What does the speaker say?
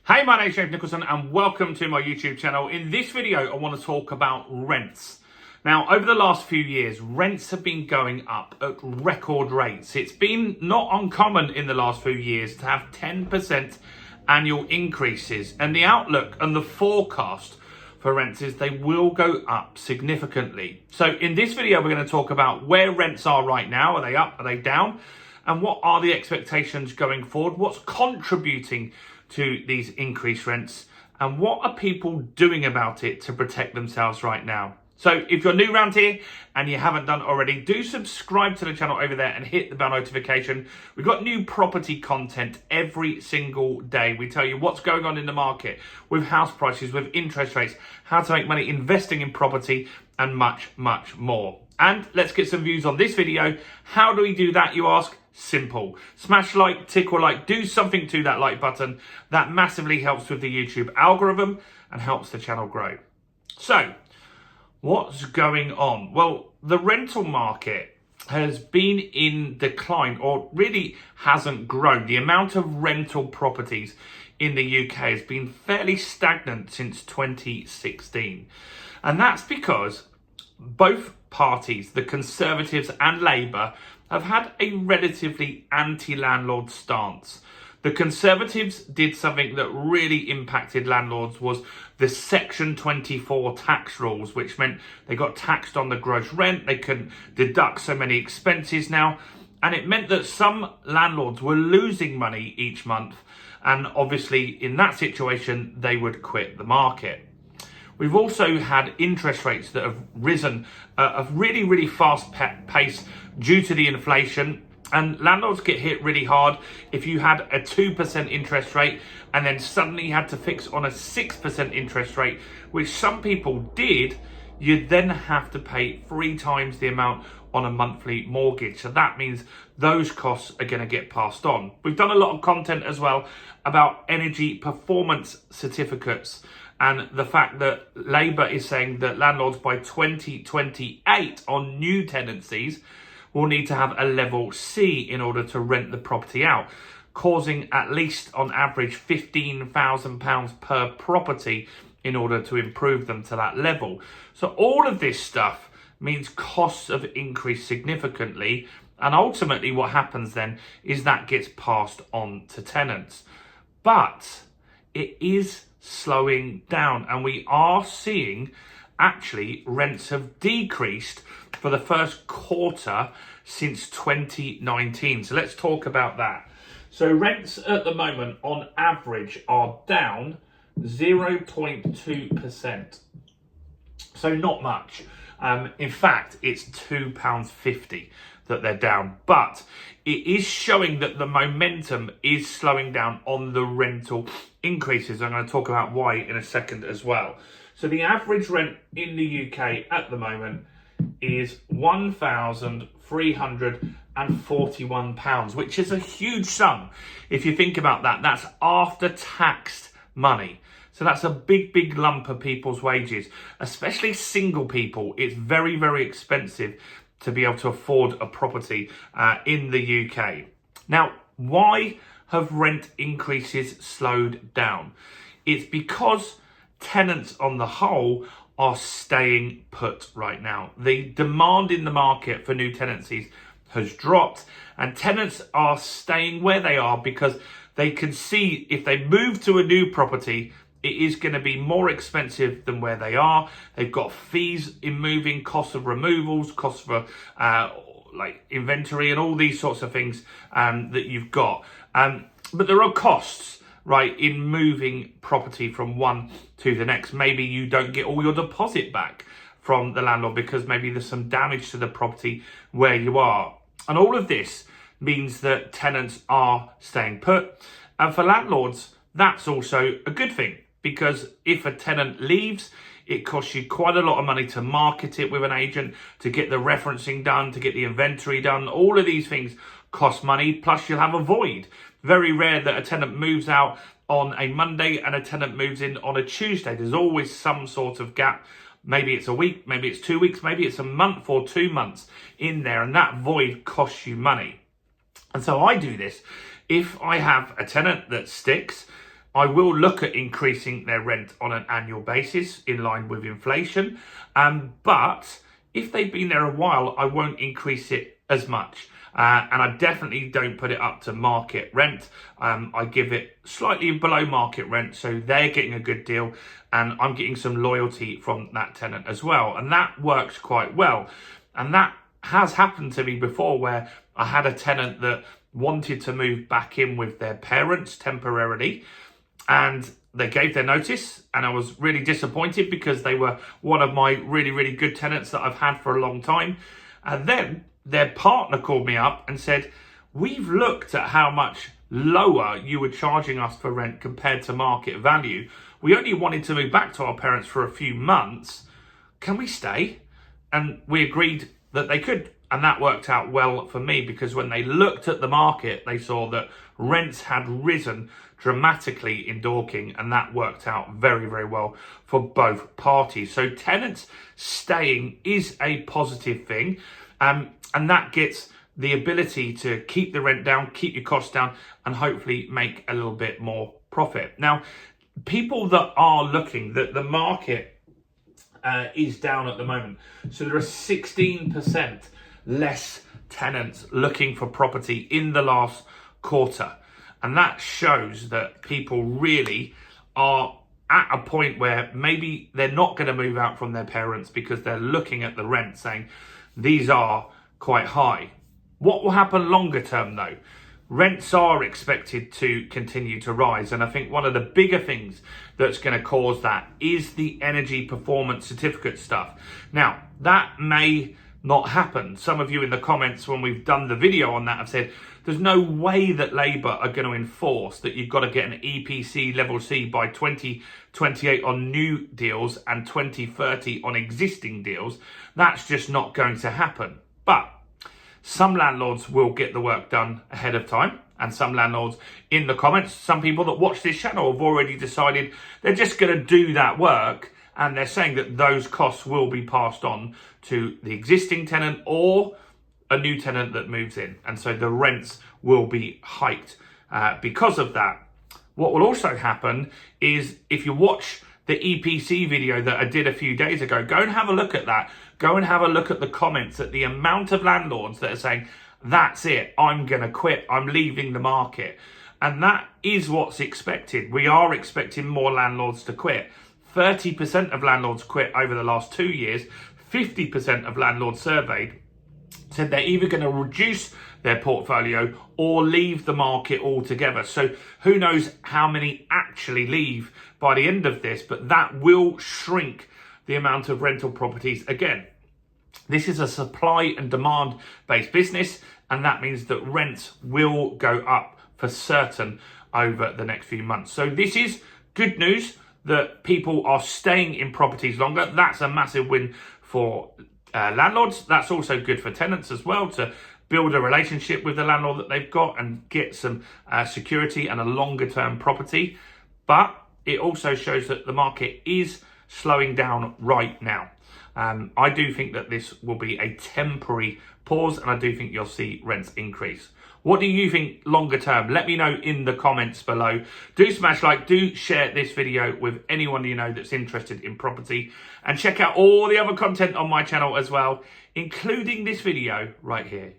Hey, my name's James Nicholson and welcome to my YouTube channel. In this video, I want to talk about rents. Now, over the last few years, rents have been going up at record rates. It's been not uncommon in the last few years to have 10% annual increases, and the outlook and the forecast for rents is they will go up significantly. So in this video, we're going to talk about where rents are right now. Are they up? Are they down? And what are the expectations going forward? What's contributing to these increased rents, and what are people doing about it to protect themselves right now? So if you're new around here and you haven't done already, do subscribe to the channel over there and hit the bell notification. We've got new property content every single day. We tell you what's going on in the market with house prices, with interest rates, how to make money investing in property, and much, much more. And let's get some views on this video. How do we do that, you ask? Simple. Smash like, tickle like, do something to that like button. That massively helps with the YouTube algorithm and helps the channel grow. So, what's going on? Well, the rental market has been in decline, or really hasn't grown. The amount of rental properties in the UK has been fairly stagnant since 2016. And that's because both parties, the Conservatives and Labour, have had a relatively anti-landlord stance. The Conservatives did something that really impacted landlords, was the Section 24 tax rules, which meant they got taxed on the gross rent, they couldn't deduct so many expenses now, and it meant that some landlords were losing money each month, and obviously in that situation they would quit the market. We've also had interest rates that have risen at a really, really fast pace due to the inflation. And landlords get hit really hard. If you had a 2% interest rate and then suddenly you had to fix on a 6% interest rate, which some people did, you'd then have to pay 3 times the amount on a monthly mortgage. So that means those costs are going to get passed on. We've done a lot of content as well about energy performance certificates, and the fact that Labour is saying that landlords by 2028 on new tenancies will need to have a level C in order to rent the property out, causing at least on average £15,000 per property in order to improve them to that level. So all of this stuff means costs have increased significantly, and ultimately what happens then is that gets passed on to tenants. But it is slowing down, and we are seeing actually rents have decreased for the first quarter since 2019. So let's talk about that. So rents at the moment on average are down 0.2%. So not much. In fact, it's £2.50 that they're down, but it is showing that the momentum is slowing down on the rental increases. I'm going to talk about why in a second as well. So the average rent in the UK at the moment is £1,341, which is a huge sum. If you think about that, that's after taxed money. So that's a big, big lump of people's wages, especially single people. It's very, very expensive to be able to afford a property in the UK. Now, why have rent increases slowed down? It's because tenants on the whole are staying put right now. The demand in the market for new tenancies has dropped, and tenants are staying where they are because they can see if they move to a new property, it is going to be more expensive than where they are. They've got fees in moving, costs of removals, costs for like inventory and all these sorts of things that you've got. But there are costs, right, in moving property from one to the next. Maybe you don't get all your deposit back from the landlord because maybe there's some damage to the property where you are. And all of this means that tenants are staying put. And for landlords, that's also a good thing, because if a tenant leaves, it costs you quite a lot of money to market it with an agent, to get the referencing done, to get the inventory done. All of these things cost money, plus you'll have a void. Very rare that a tenant moves out on a Monday and a tenant moves in on a Tuesday. There's always some sort of gap. Maybe it's a week, maybe it's 2 weeks, maybe it's a month or 2 months in there, and that void costs you money. And so I do this. If I have a tenant that sticks, I will look at increasing their rent on an annual basis in line with inflation. But if they've been there a while, I won't increase it as much. And I definitely don't put it up to market rent. I give it slightly below market rent, so they're getting a good deal and I'm getting some loyalty from that tenant as well. And that works quite well. And that has happened to me before, where I had a tenant that wanted to move back in with their parents temporarily, and they gave their notice, and I was really disappointed because they were one of my really, really good tenants that I've had for a long time. And then their partner called me up and said, we've looked at how much lower you were charging us for rent compared to market value. We only wanted to move back to our parents for a few months. Can we stay? And we agreed that they could. And that worked out well for me, because when they looked at the market, they saw that rents had risen dramatically in Dorking, and that worked out very, very well for both parties. So tenants staying is a positive thing, and that gets the ability to keep the rent down, keep your costs down, and hopefully make a little bit more profit. Now, people that are looking, that the market is down at the moment. So there are 16% less tenants looking for property in the last quarter. And that shows that people really are at a point where maybe they're not going to move out from their parents because they're looking at the rent saying, these are quite high. What will happen longer term though? Rents are expected to continue to rise. And I think one of the bigger things that's going to cause that is the energy performance certificate stuff. Now, that may not happen. Some of you in the comments when we've done the video on that have said, there's no way that Labour are going to enforce that you've got to get an EPC level C by 2028 on new deals and 2030 on existing deals. That's just not going to happen. But some landlords will get the work done ahead of time, and some landlords in the comments, some people that watch this channel have already decided they're just going to do that work, and they're saying that those costs will be passed on to the existing tenant or a new tenant that moves in, and so the rents will be hiked because of that. What will also happen is, if you watch the EPC video that I did a few days ago, go and have a look at that. Go and have a look at the comments, at the amount of landlords that are saying, that's it, I'm going to quit, I'm leaving the market. And that is what's expected. We are expecting more landlords to quit. 30% of landlords quit over the last 2 years. 50% of landlords surveyed said they're either going to reduce their portfolio or leave the market altogether. So who knows how many actually leave by the end of this, but that will shrink the amount of rental properties again. This is a supply and demand based business, and that means that rents will go up for certain over the next few months. So this is good news that people are staying in properties longer. That's a massive win for landlords. That's also good for tenants as well, to build a relationship with the landlord that they've got and get some security and a longer term property. But it also shows that the market is slowing down right now. I do think that this will be a temporary pause, and I do think you'll see rents increase. What do you think longer term? Let me know in the comments below. Do smash like, do share this video with anyone you know that's interested in property, and check out all the other content on my channel as well, including this video right here.